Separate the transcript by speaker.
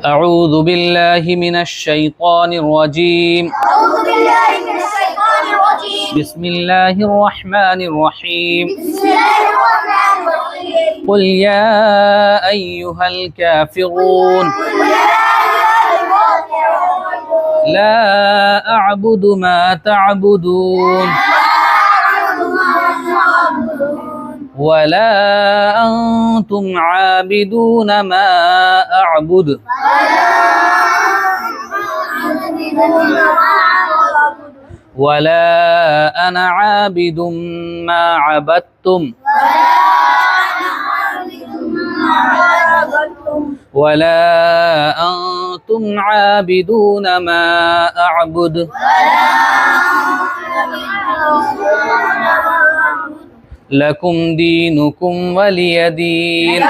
Speaker 1: أعوذ بالله من الشيطان الرجيم بسم الله الرحمن الرحيم قل يا أيها الكافرون لا أعبد ما تعبدون ولا أنتم عابدون ما أعبد ولا أنا عابد ما عبدتم ولا أنتم عابدون ما أعبد لكم دينكم ولي دين